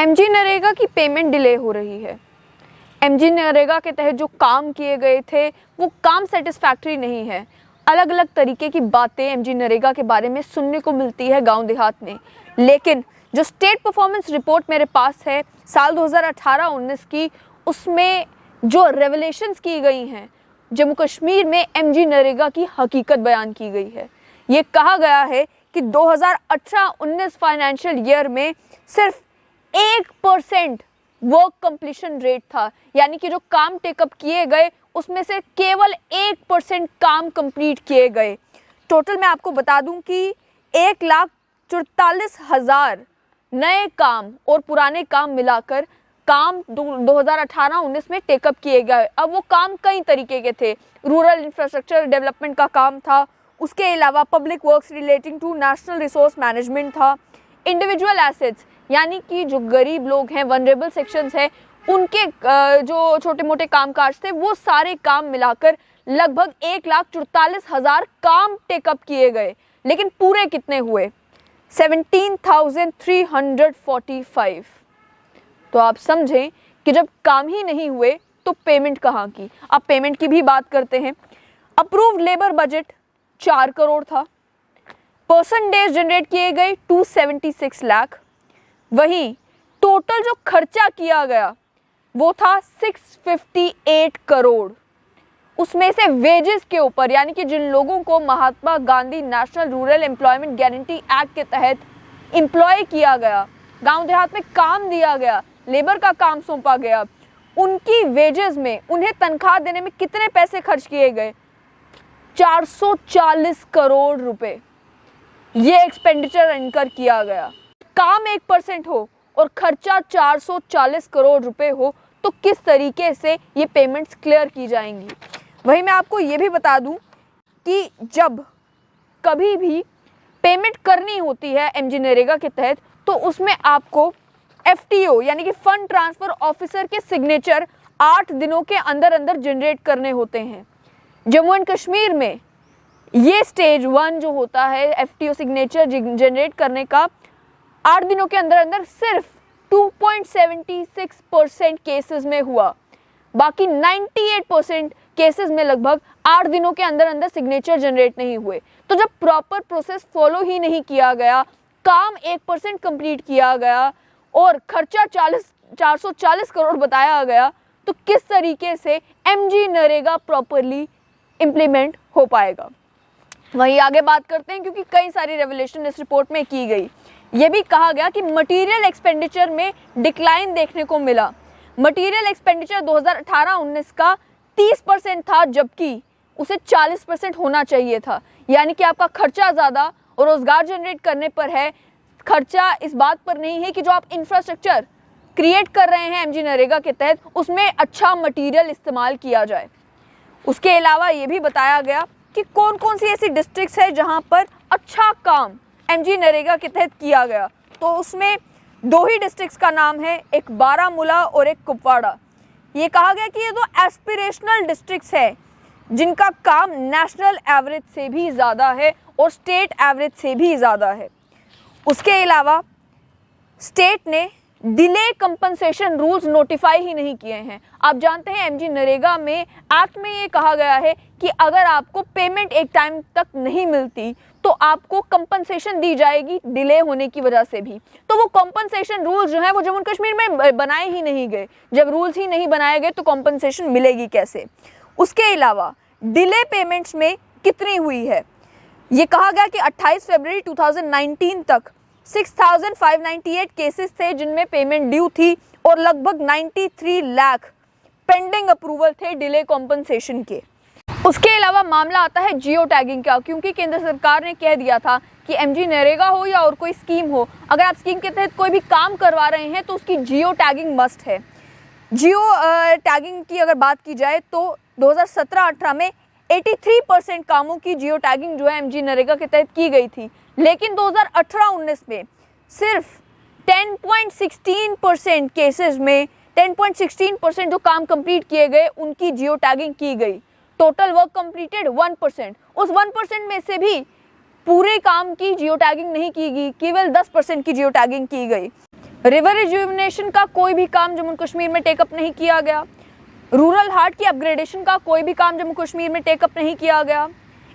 MG NREGA की payment delay हो रही है। एमजी नरेगा के तहत जो काम किए गए थे वो काम सेटिस्फैक्ट्री नहीं है। अलग अलग तरीके की बातें एमजी नरेगा के बारे में सुनने को मिलती है गांव देहात में, लेकिन जो स्टेट परफॉर्मेंस रिपोर्ट मेरे पास है साल 2018-19 की, उसमें जो रेवलेशंस की गई हैं जम्मू कश्मीर में एमजी नरेगा की हकीकत बयान की गई है। ये कहा गया है कि 2018-19 फाइनेंशियल ईयर में सिर्फ 1% वर्क कंप्लीशन रेट था, यानी कि जो काम टेकअप किए गए उसमें से केवल 1% काम कंप्लीट किए गए। टोटल मैं आपको बता दूं कि 1,44,000 नए काम और पुराने काम मिलाकर काम 2018-19 में टेकअप किए गए। अब वो काम कई तरीके के थे। रूरल इंफ्रास्ट्रक्चर डेवलपमेंट का काम था, उसके अलावा public works relating to national resource management था, इंडिविजुअल एसेट्स यानी कि जो गरीब लोग हैं, वनरेबल सेक्शंस हैं, उनके जो छोटे मोटे कामकाज थे वो सारे काम मिलाकर लगभग 1,44,000 काम टेकअप किए गए। लेकिन पूरे कितने हुए? 17,345। तो आप समझें कि जब काम ही नहीं हुए तो पेमेंट कहाँ की। अब पेमेंट की भी बात करते हैं। अप्रूव्ड लेबर बजट 4 करोड़ था। पर्सन डेज जनरेट किए गए 276 लाख। वहीं टोटल जो खर्चा किया गया वो था 658 करोड़। उसमें से वेजेस के ऊपर, यानी कि जिन लोगों को Mahatma Gandhi national rural employment guarantee act के तहत एम्प्लॉय किया गया, गांव देहात में काम दिया गया, लेबर का काम सौंपा गया, उनकी वेजेस में, उन्हें तनख्वाह देने में कितने पैसे खर्च किए गए? 440 करोड़ रुपए ये एक्सपेंडिचर इनकर किया गया। काम 1% हो और खर्चा 440 करोड़ रुपए हो तो किस तरीके से ये पेमेंट्स क्लियर की जाएंगी? वहीं मैं आपको ये भी बता दूं कि जब कभी भी पेमेंट करनी होती है एमजी नरेगा के तहत तो उसमें आपको एफटीओ यानी कि फंड ट्रांसफर ऑफिसर के सिग्नेचर 8 दिनों के अंदर अंदर जनरेट करने होते हैं। जम्मू एंड कश्मीर में ये स्टेज 1 जो होता है एफटीओ सिग्नेचर जनरेट करने का 8 दिनों के अंदर अंदर सिर्फ 2.76% केसेस में हुआ। बाकी 98% केसेस में लगभग 8 दिनों के अंदर अंदर सिग्नेचर जनरेट नहीं हुए। तो जब प्रॉपर प्रोसेस फॉलो ही नहीं किया गया, काम 1% कंप्लीट किया गया और खर्चा 440 करोड़ बताया गया, तो किस तरीके से एमजी नरेगा प्रॉपरली इम्प्लीमेंट हो पाएगा? वहीं आगे बात करते हैं, क्योंकि कई सारी रेवलेशन इस रिपोर्ट में की गई। ये भी कहा गया कि मटेरियल एक्सपेंडिचर में डिक्लाइन देखने को मिला। मटेरियल एक्सपेंडिचर 2018-19 का 30% था, जबकि उसे 40% होना चाहिए था। यानी कि आपका खर्चा ज़्यादा और रोज़गार जनरेट करने पर है, खर्चा इस बात पर नहीं है कि जो आप इंफ्रास्ट्रक्चर क्रिएट कर रहे हैं एमजी नरेगा के तहत उसमें अच्छा मटेरियल इस्तेमाल किया जाए। उसके अलावा ये भी बताया गया कि कौन कौन सी ऐसी डिस्ट्रिक्ट्स है जहाँ पर अच्छा काम एमजी नरेगा के तहत किया गया। तो उसमें 2 ही डिस्ट्रिक्ट्स का नाम है, एक बारामूला और एक कुपवाड़ा। ये कहा गया कि ये 2 एस्पिरेशनल डिस्ट्रिक्ट्स हैं जिनका काम नेशनल एवरेज से भी ज़्यादा है और स्टेट एवरेज से भी ज़्यादा है। उसके अलावा स्टेट ने डिले कंपनसेशन रूल्स नोटिफाई ही नहीं किए हैं। आप जानते हैं एमजी नरेगा में एक्ट में ये कहा गया है कि अगर आपको पेमेंट एक टाइम तक नहीं मिलती तो आपको कंपनसेशन दी जाएगी डिले होने की वजह से भी। तो वो कंपनसेशन रूल्स जो है वो जम्मू कश्मीर में बनाए ही नहीं गए। जब रूल्स ही नहीं बनाए गए तो कंपनसेशन मिलेगी कैसे? उसके अलावा डिले पेमेंट्स में कितनी हुई है? ये कहा गया कि 28 फरवरी 2019 तक 6,598 केसेस थे जिनमें पेमेंट ड्यू थी और लगभग 93 लाख पेंडिंग अप्रूवल थे डिले कॉम्पनसेशन के। उसके अलावा मामला आता है जियो टैगिंग का, क्योंकि केंद्र सरकार ने कह दिया था कि एमजी नरेगा हो या और कोई स्कीम हो, अगर आप स्कीम के तहत कोई भी काम करवा रहे हैं तो उसकी जियो टैगिंग मस्ट है। जियो टैगिंग की अगर बात की जाए तो 2017-18 में 83% कामों की जियो टैगिंग जो है एमजी नरेगा के तहत की गई थी, लेकिन 2018-19 में सिर्फ 10.16% केसेस में 10.16% जो काम कंप्लीट किए गए उनकी जियो टैगिंग की गई। Total work completed 1%। उस 1% में से भी पूरे काम की जियो टैगिंग नहीं की गई, केवल 10% की जियो टैगिंग की गई। रिवर रिजुविनेशन का कोई भी काम जम्मू कश्मीर में टेकअप नहीं किया गया। रूरल हार्ट की अपग्रेडेशन का कोई भी काम जम्मू कश्मीर में टेकअप नहीं किया गया।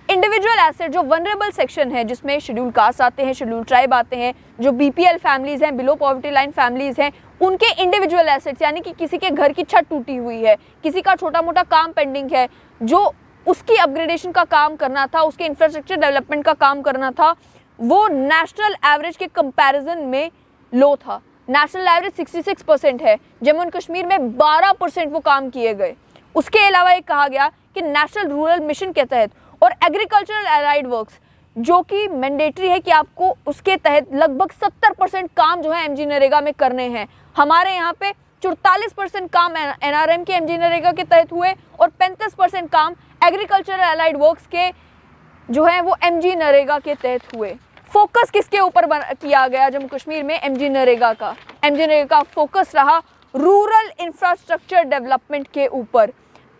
इंडिविजुअल एसेट जो वनरेबल सेक्शन है, जिसमें शेड्यूल कास्ट आते हैं, शेड्यूल ट्राइब आते हैं, जो बीपीएल फैमिलीज हैं, बिलो पॉवर्टी लाइन फैमिलीज हैं, उनके इंडिविजुअल एसेट्स, यानी कि किसी के घर की छत टूटी हुई है, किसी का छोटा मोटा काम पेंडिंग है, जो उसकी अपग्रेडेशन का काम करना था, उसके इंफ्रास्ट्रक्चर डेवलपमेंट का काम करना था, वो नेशनल एवरेज के कंपैरिजन में लो था। नेशनल एवरेज 66% है, जम्मू एंड कश्मीर में 12% वो काम किए गए। उसके अलावा ये कहा गया कि नेशनल रूरल मिशन के तहत और एग्रीकल्चरल एलाइड वर्क्स, जो कि मैंडेटरी है कि आपको उसके तहत लगभग 70% काम जो है एमजी नरेगा में करने हैं। हमारे यहाँ पे 44% काम एनआरएम के एमजी नरेगा के तहत हुए और 35% काम एग्रीकल्चरल एलाइड वर्क्स के जो है वो एमजी नरेगा के तहत हुए। फोकस किसके ऊपर किया गया जम्मू कश्मीर में एमजी नरेगा का? एमजी नरेगा का फोकस रहा रूरल इंफ्रास्ट्रक्चर डेवलपमेंट के ऊपर।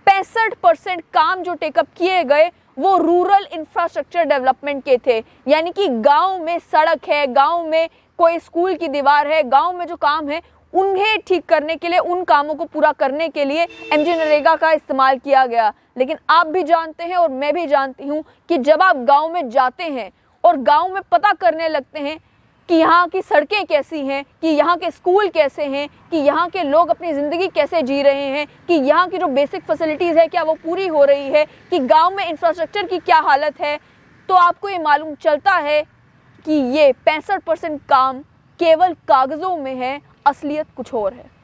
65% काम जो टेकअप किए गए वो रूरल इंफ्रास्ट्रक्चर डेवलपमेंट के थे, यानी कि गांव में सड़क है, गांव में कोई स्कूल की दीवार है, गांव में जो काम है उन्हें ठीक करने के लिए, उन कामों को पूरा करने के लिए एमजी नरेगा का इस्तेमाल किया गया। लेकिन आप भी जानते हैं और मैं भी जानती हूँ कि जब आप गांव में जाते हैं और गांव में पता करने लगते हैं कि यहाँ की सड़कें कैसी हैं, कि यहाँ के स्कूल कैसे हैं, कि यहाँ के लोग अपनी ज़िंदगी कैसे जी रहे हैं, कि यहाँ की जो बेसिक फैसिलिटीज़ है क्या वो पूरी हो रही है, कि गांव में इंफ्रास्ट्रक्चर की क्या हालत है, तो आपको ये मालूम चलता है कि ये 65% काम केवल कागज़ों में है, असलियत कुछ और है।